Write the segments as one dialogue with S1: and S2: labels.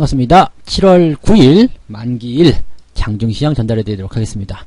S1: 반갑습니다. 7월 9일 만기일 장중시장 전달해 드리도록 하겠습니다.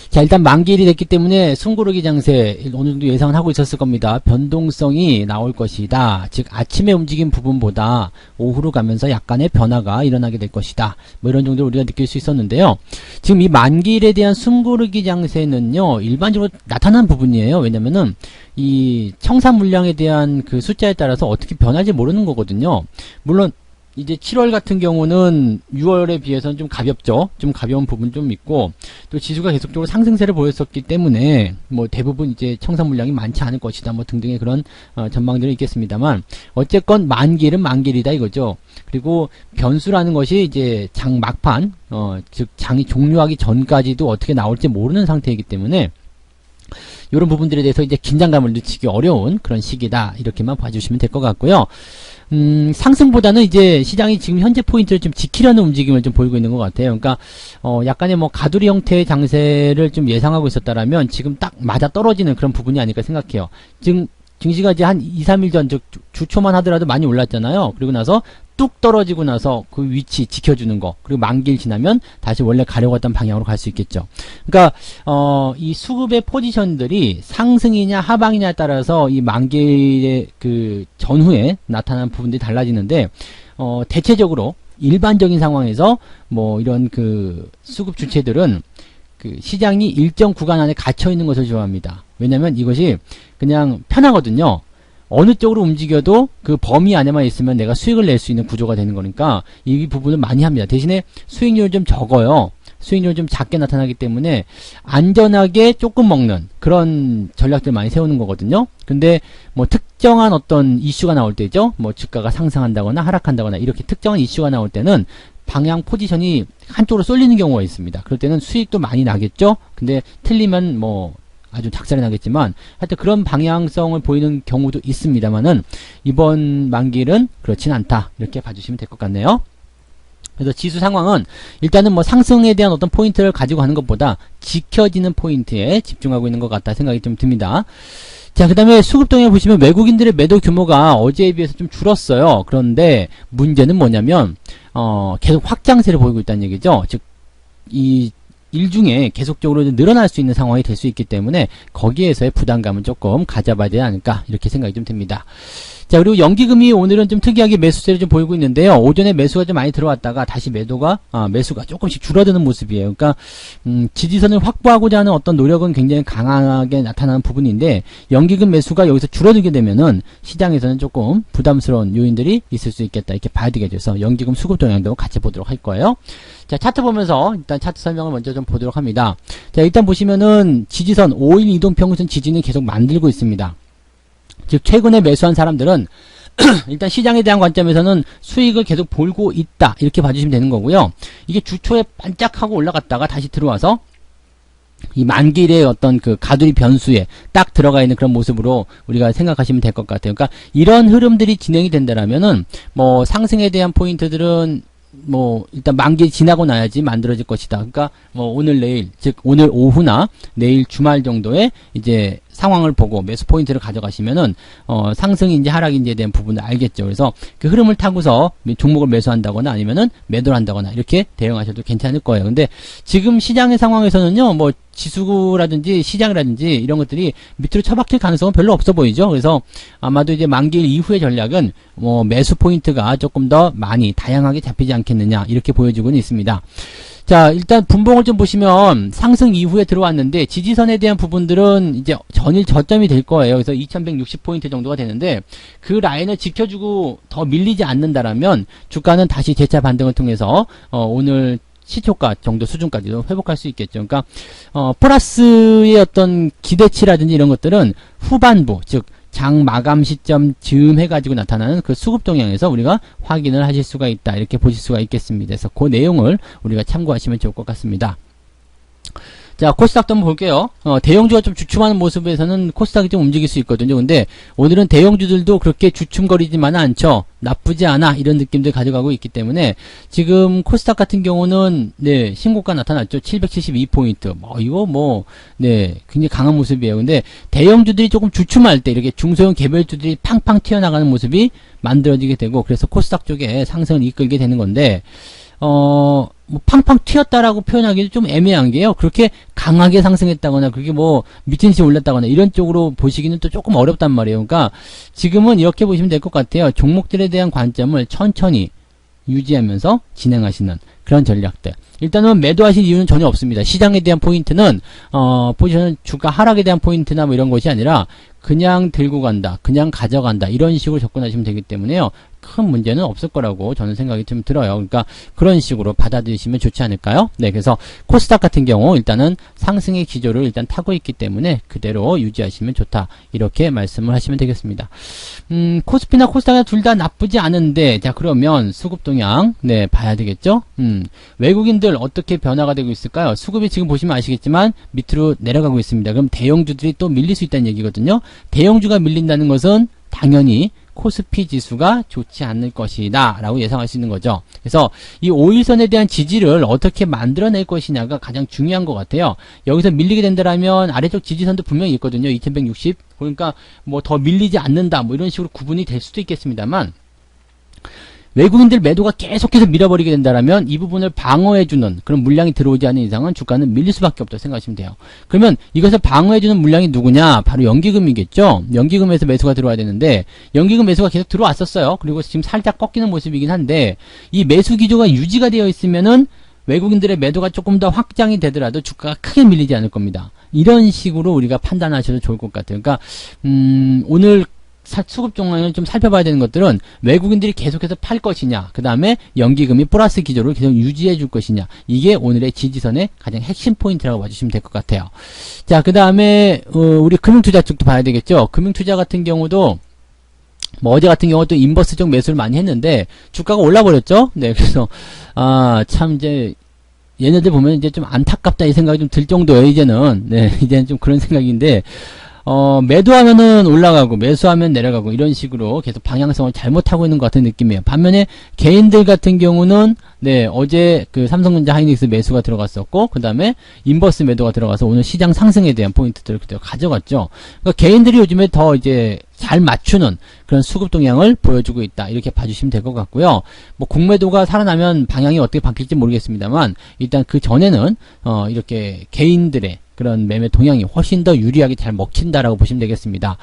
S1: 자, 일단 만기일이 됐기 때문에 숨고르기 장세 어느 정도 예상은 하고 있었을 겁니다. 변동성이 나올 것이다. 즉 아침에 움직인 부분보다 오후로 가면서 약간의 변화가 일어나게 될 것이다. 뭐 이런 정도로 우리가 느낄 수 있었는데요. 지금 이 만기일에 대한 숨고르기 장세는요, 일반적으로 나타난 부분이에요. 왜냐면은 이 청산 물량에 대한 그 숫자에 따라서 어떻게 변할지 모르는 거거든요. 물론 이제 7월 같은 경우는 6월에 비해서는 좀 가볍죠. 좀 가벼운 부분 좀 있고, 또 지수가 계속적으로 상승세를 보였었기 때문에 뭐 대부분 이제 청산 물량이 많지 않을 것이다 뭐 등등의 그런 전망들이 있겠습니다만, 어쨌건 만기일은 만기일이다 이거죠. 그리고 변수라는 것이 이제 장 막판, 즉 장이 종료하기 전까지도 어떻게 나올지 모르는 상태이기 때문에 이런 부분들에 대해서 이제 긴장감을 늦추기 어려운 그런 시기다, 이렇게만 봐주시면 될 것 같고요. 상승보다는 이제 시장이 지금 현재 포인트를 좀 지키려는 움직임을 좀 보이고 있는 것 같아요. 그러니까 약간의 뭐 가두리 형태의 장세를 좀 예상하고 있었다라면 지금 딱 맞아 떨어지는 그런 부분이 아닐까 생각해요. 지금 증시가 이제 한 2, 3일 전, 즉 주초만 하더라도 많이 올랐잖아요. 그리고 나서 뚝 떨어지고 나서 그 위치 지켜주는 거, 그리고 만기일 지나면 다시 원래 가려고 했던 방향으로 갈 수 있겠죠. 그러니까 이 수급의 포지션들이 상승이냐 하방이냐에 따라서 이 만기일의 그 전후에 나타난 부분들이 달라지는데, 대체적으로 일반적인 상황에서 뭐 이런 그 수급 주체들은 그 시장이 일정 구간 안에 갇혀 있는 것을 좋아합니다. 왜냐면 이것이 그냥 편하거든요. 어느 쪽으로 움직여도 그 범위 안에만 있으면 내가 수익을 낼 수 있는 구조가 되는 거니까 이 부분을 많이 합니다. 대신에 수익률은 좀 적어요. 수익률은 좀 작게 나타나기 때문에 안전하게 조금 먹는 그런 전략들 많이 세우는 거거든요. 근데 뭐 특정한 어떤 이슈가 나올 때죠. 뭐 주가가 상승한다거나 하락한다거나 이렇게 특정한 이슈가 나올 때는 방향 포지션이 한쪽으로 쏠리는 경우가 있습니다. 그럴 때는 수익도 많이 나겠죠. 근데 틀리면 뭐 아주 작살이 나겠지만 하여튼 그런 방향성을 보이는 경우도 있습니다만은 이번 만기일은 그렇진 않다, 이렇게 봐주시면 될 것 같네요. 그래서 지수 상황은 일단은 뭐 상승에 대한 어떤 포인트를 가지고 가는 것보다 지켜지는 포인트에 집중하고 있는 것 같다 생각이 좀 듭니다. 자, 그 다음에 수급동에 보시면 외국인들의 매도 규모가 어제에 비해서 좀 줄었어요. 그런데 문제는 뭐냐면 계속 확장세를 보이고 있다는 얘기죠. 즉 이 일중에 계속적으로 늘어날 수 있는 상황이 될 수 있기 때문에 거기에서의 부담감은 조금 가져봐야 되지 않을까, 이렇게 생각이 좀 듭니다. 자, 그리고 연기금이 오늘은 좀 특이하게 매수세를 좀 보이고 있는데요. 오전에 매수가 좀 많이 들어왔다가 다시 매수가 조금씩 줄어드는 모습이에요. 그러니까 지지선을 확보하고자 하는 어떤 노력은 굉장히 강하게 나타나는 부분인데, 연기금 매수가 여기서 줄어들게 되면은 시장에서는 조금 부담스러운 요인들이 있을 수 있겠다, 이렇게 봐야 되겠죠. 그래서 연기금 수급 동향도 같이 보도록 할 거예요. 자, 차트 보면서 일단 차트 설명을 먼저 좀 보도록 합니다. 자, 일단 보시면은 지지선 5일 이동평균선 지지는 계속 만들고 있습니다. 즉 최근에 매수한 사람들은 일단 시장에 대한 관점에서는 수익을 계속 볼고 있다, 이렇게 봐주시면 되는 거고요. 이게 주초에 반짝하고 올라갔다가 다시 들어와서 이 만기일의 어떤 그 가두리 변수에 딱 들어가 있는 그런 모습으로 우리가 생각하시면 될 것 같아요. 그러니까 이런 흐름들이 진행이 된다라면은 뭐 상승에 대한 포인트들은 뭐 일단 만기 지나고 나야지 만들어질 것이다. 그러니까 뭐 오늘 내일, 즉 오늘 오후나 내일 주말 정도에 이제 상황을 보고 매수 포인트를 가져가시면은 상승인지 하락인지에 대한 부분을 알겠죠. 그래서 그 흐름을 타고서 종목을 매수한다거나 아니면은 매도를 한다거나 이렇게 대응하셔도 괜찮을 거예요. 근데 지금 시장의 상황에서는요, 뭐 지수라든지 시장이라든지 이런 것들이 밑으로 처박힐 가능성은 별로 없어 보이죠. 그래서 아마도 이제 만기일 이후의 전략은 뭐 매수 포인트가 조금 더 많이 다양하게 잡히지 않겠느냐, 이렇게 보여지고는 있습니다. 자, 일단 분봉을 좀 보시면 상승 이후에 들어왔는데 지지선에 대한 부분들은 이제 전일 저점이 될 거예요. 그래서 2160포인트 정도가 되는데 그 라인을 지켜주고 더 밀리지 않는다라면 주가는 다시 재차 반등을 통해서 오늘 시초가 정도 수준까지도 회복할 수 있겠죠. 그러니까 플러스의 어떤 기대치라든지 이런 것들은 후반부, 즉 장 마감 시점 즈음 해가지고 나타나는 그 수급 동향에서 우리가 확인을 하실 수가 있다, 이렇게 보실 수가 있겠습니다. 그래서 그 내용을 우리가 참고하시면 좋을 것 같습니다. 자, 코스닥도 한번 볼게요. 대형주가 좀 주춤하는 모습에서는 코스닥이 좀 움직일 수 있거든요. 근데 오늘은 대형주들도 그렇게 주춤거리지만은 않죠. 나쁘지 않아. 이런 느낌들 가져가고 있기 때문에 지금 코스닥 같은 경우는 네, 신고가 나타났죠. 772포인트. 네, 굉장히 강한 모습이에요. 근데 대형주들이 조금 주춤할 때 이렇게 중소형 개별주들이 팡팡 튀어나가는 모습이 만들어지게 되고 그래서 코스닥 쪽에 상승을 이끌게 되는 건데 팡팡 튀었다라고 표현하기도 좀 애매한 게요. 그렇게 강하게 상승했다거나, 그게 미친 듯이 올랐다거나, 이런 쪽으로 보시기는 또 조금 어렵단 말이에요. 그러니까, 지금은 이렇게 보시면 될 것 같아요. 종목들에 대한 관점을 천천히 유지하면서 진행하시는 그런 전략들. 일단은 매도하실 이유는 전혀 없습니다. 시장에 대한 포인트는, 포지션은 주가 하락에 대한 포인트나 이런 것이 아니라, 그냥 들고 간다, 그냥 가져간다, 이런 식으로 접근하시면 되기 때문에요. 큰 문제는 없을 거라고 저는 생각이 좀 들어요. 그러니까 그런 식으로 받아들이시면 좋지 않을까요? 네, 그래서 코스닥 같은 경우 일단은 상승의 기조를 일단 타고 있기 때문에 그대로 유지하시면 좋다. 이렇게 말씀을 하시면 되겠습니다. 코스피나 코스닥이 둘 다 나쁘지 않은데, 자, 그러면 수급 동향, 네, 봐야 되겠죠? 외국인들 어떻게 변화가 되고 있을까요? 수급이 지금 보시면 아시겠지만 밑으로 내려가고 있습니다. 그럼 대형주들이 또 밀릴 수 있다는 얘기거든요. 대형주가 밀린다는 것은 당연히 코스피 지수가 좋지 않을 것이다 라고 예상할 수 있는 거죠. 그래서 이 5일선에 대한 지지를 어떻게 만들어낼 것이냐가 가장 중요한 것 같아요. 여기서 밀리게 된다라면 아래쪽 지지선도 분명히 있거든요. 2160. 그러니까 더 밀리지 않는다 이런 식으로 구분이 될 수도 있겠습니다만, 외국인들 매도가 계속해서 밀어버리게 된다라면 이 부분을 방어해주는 그런 물량이 들어오지 않는 이상은 주가는 밀릴 수밖에 없다고 생각하시면 돼요. 그러면 이것을 방어해주는 물량이 누구냐? 바로 연기금이겠죠. 연기금에서 매수가 들어와야 되는데 연기금 매수가 계속 들어왔었어요. 그리고 지금 살짝 꺾이는 모습이긴 한데 이 매수 기조가 유지가 되어 있으면은 외국인들의 매도가 조금 더 확장이 되더라도 주가가 크게 밀리지 않을 겁니다. 이런 식으로 우리가 판단하셔도 좋을 것 같아요. 그러니까 오늘 수급 종목을 좀 살펴봐야 되는 것들은 외국인들이 계속해서 팔 것이냐, 그 다음에 연기금이 플러스 기조를 계속 유지해 줄 것이냐, 이게 오늘의 지지선의 가장 핵심 포인트라고 봐주시면 될 것 같아요. 자, 그 다음에 우리 금융투자 쪽도 봐야 되겠죠. 금융투자 같은 경우도 어제 같은 경우 또 인버스적 매수를 많이 했는데 주가가 올라버렸죠. 네, 그래서 참 이제 얘네들 보면 이제 좀 안타깝다 이 생각이 좀 들 정도예요. 이제는 이제는 좀 그런 생각인데. 매도하면은 올라가고 매수하면 내려가고 이런 식으로 계속 방향성을 잘못하고 있는 것 같은 느낌이에요. 반면에 개인들 같은 경우는 어제 그 삼성전자 하이닉스 매수가 들어갔었고, 그 다음에 인버스 매도가 들어가서 오늘 시장 상승에 대한 포인트들을 그대로 가져갔죠. 그러니까 개인들이 요즘에 더 이제 잘 맞추는 그런 수급 동향을 보여주고 있다. 이렇게 봐주시면 될 것 같고요. 공매도가 살아나면 방향이 어떻게 바뀔지 모르겠습니다만, 일단 그 전에는, 이렇게 개인들의 그런 매매 동향이 훨씬 더 유리하게 잘 먹힌다라고 보시면 되겠습니다.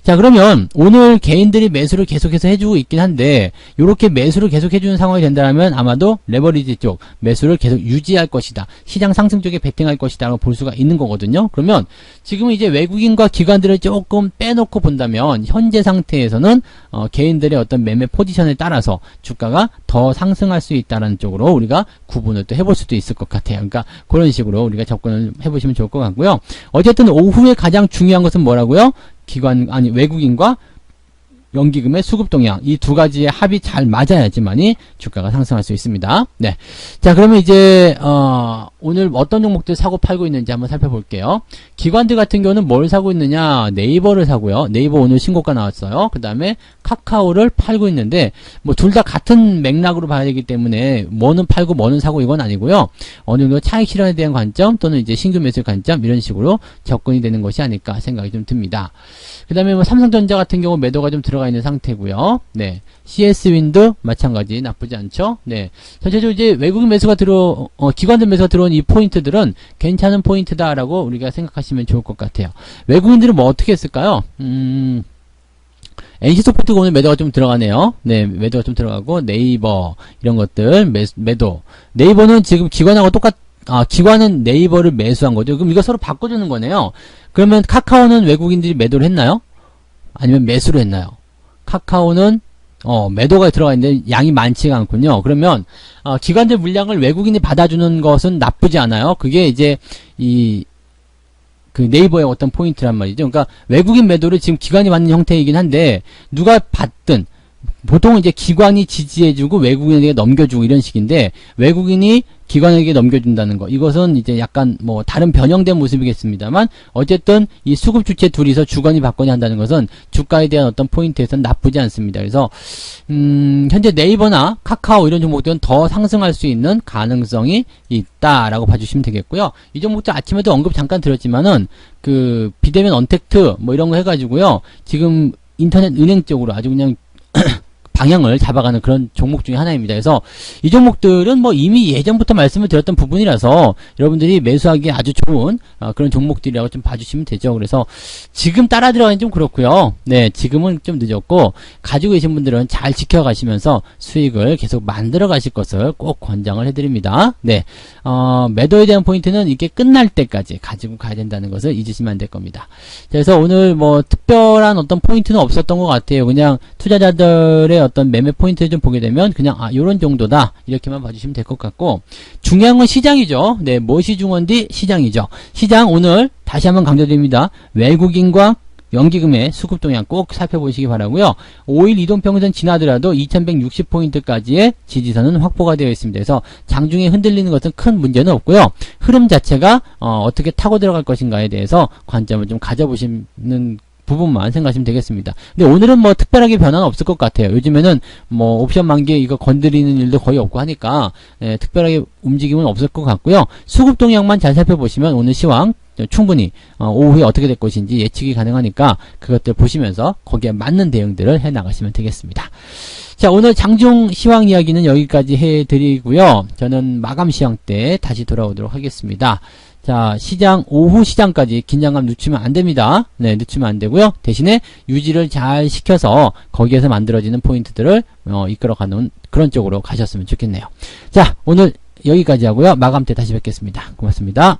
S1: 자, 그러면 오늘 개인들이 매수를 계속해서 해주고 있긴 한데 이렇게 매수를 계속 해주는 상황이 된다면 아마도 레버리지 쪽 매수를 계속 유지할 것이다. 시장 상승 쪽에 베팅할 것이다 라고 볼 수가 있는 거거든요. 그러면 지금 이제 외국인과 기관들을 조금 빼놓고 본다면 현재 상태에서는 개인들의 어떤 매매 포지션에 따라서 주가가 더 상승할 수 있다는 쪽으로 우리가 구분을 또 해볼 수도 있을 것 같아요. 그러니까 그런 식으로 우리가 접근을 해보시면 좋을 것 같고요. 어쨌든 오후에 가장 중요한 것은 뭐라고요? 외국인과 연기금의 수급 동향, 이 두 가지의 합이 잘 맞아야지만이 주가가 상승할 수 있습니다. 네. 자, 그러면 이제 오늘 어떤 종목들 사고 팔고 있는지 한번 살펴볼게요. 기관들 같은 경우는 뭘 사고 있느냐? 네이버를 사고요. 네이버 오늘 신고가 나왔어요. 그 다음에 카카오를 팔고 있는데 둘 다 같은 맥락으로 봐야 되기 때문에 뭐는 팔고 뭐는 사고 이건 아니고요. 어느 정도 차익 실현에 대한 관점 또는 이제 신규 매수 관점 이런 식으로 접근이 되는 것이 아닐까 생각이 좀 듭니다. 그 다음에 삼성전자 같은 경우 매도가 좀 들어가 있는 상태고요. 네. CS윈도 마찬가지 나쁘지 않죠. 네. 전체적으로 이제 외국인 매수가 기관들 매수가 들어온 이 포인트들은 괜찮은 포인트다라고 우리가 생각하시면 좋을 것 같아요. 외국인들은 어떻게 했을까요? NC소프트가 오늘 매도가 좀 들어가네요. 네, 매도가 좀 들어가고, 네이버, 이런 것들, 매도. 네이버는 지금 기관하고 기관은 네이버를 매수한 거죠. 그럼 이거 서로 바꿔주는 거네요. 그러면 카카오는 외국인들이 매도를 했나요? 아니면 매수를 했나요? 카카오는 매도가 들어가 있는데 양이 많지가 않군요. 그러면 기관들 물량을 외국인이 받아주는 것은 나쁘지 않아요. 그게 이제 그 네이버의 어떤 포인트란 말이죠. 그러니까 외국인 매도를 지금 기관이 받는 형태이긴 한데 누가 받든 보통 이제 기관이 지지해주고 외국인에게 넘겨주고 이런 식인데, 외국인이 기관에게 넘겨준다는 거, 이것은 이제 약간 뭐 다른 변형된 모습이겠습니다만, 어쨌든 이 수급 주체 둘이서 주거니 받거니 한다는 것은 주가에 대한 어떤 포인트에서는 나쁘지 않습니다. 그래서 현재 네이버나 카카오 이런 종목들은 더 상승할 수 있는 가능성이 있다라고 봐주시면 되겠고요. 이 종목들 아침에도 언급 잠깐 드렸지만은 그 비대면 언택트 뭐 이런 거 해가지고요, 지금 인터넷 은행 쪽으로 아주 그냥 방향을 잡아가는 그런 종목 중에 하나입니다. 그래서 이 종목들은 뭐 이미 예전부터 말씀을 드렸던 부분이라서 여러분들이 매수하기에 아주 좋은 그런 종목들이라고 좀 봐주시면 되죠. 그래서 지금 따라 들어가긴 좀 그렇고요. 네, 지금은 좀 늦었고, 가지고 계신 분들은 잘 지켜가시면서 수익을 계속 만들어 가실 것을 꼭 권장을 해드립니다. 네, 매도에 대한 포인트는 이게 끝날 때까지 가지고 가야 된다는 것을 잊으시면 안 될 겁니다. 그래서 오늘 뭐 특별한 어떤 포인트는 없었던 것 같아요. 그냥 투자자들의 어떤 매매 포인트를 좀 보게 되면 그냥 요런 정도다 이렇게만 봐주시면 될 것 같고, 중요한 건 시장이죠. 네, 무엇이 중요한지 시장이죠. 시장 오늘 다시 한번 강조드립니다. 외국인과 연기금의 수급 동향 꼭 살펴보시기 바라고요. 5일 이동평균선 지나더라도 2160포인트까지의 지지선은 확보가 되어 있습니다. 그래서 장중에 흔들리는 것은 큰 문제는 없고요. 흐름 자체가 어떻게 타고 들어갈 것인가에 대해서 관점을 좀 가져보시는 부분만 생각하시면 되겠습니다. 근데 오늘은 뭐 특별하게 변화는 없을 것 같아요. 요즘에는 뭐 옵션 만기 이거 건드리는 일도 거의 없고 하니까 특별하게 움직임은 없을 것 같고요. 수급 동향만 잘 살펴보시면 오늘 시황 충분히 오후에 어떻게 될 것인지 예측이 가능하니까 그것들 보시면서 거기에 맞는 대응들을 해 나가시면 되겠습니다. 자, 오늘 장중 시황 이야기는 여기까지 해드리고요. 저는 마감 시황 때 다시 돌아오도록 하겠습니다. 자, 시장, 오후 시장까지 긴장감 늦추면 안 됩니다. 네, 늦추면 안 되고요. 대신에 유지를 잘 시켜서 거기에서 만들어지는 포인트들을 이끌어가는 그런 쪽으로 가셨으면 좋겠네요. 자, 오늘 여기까지 하고요. 마감 때 다시 뵙겠습니다. 고맙습니다.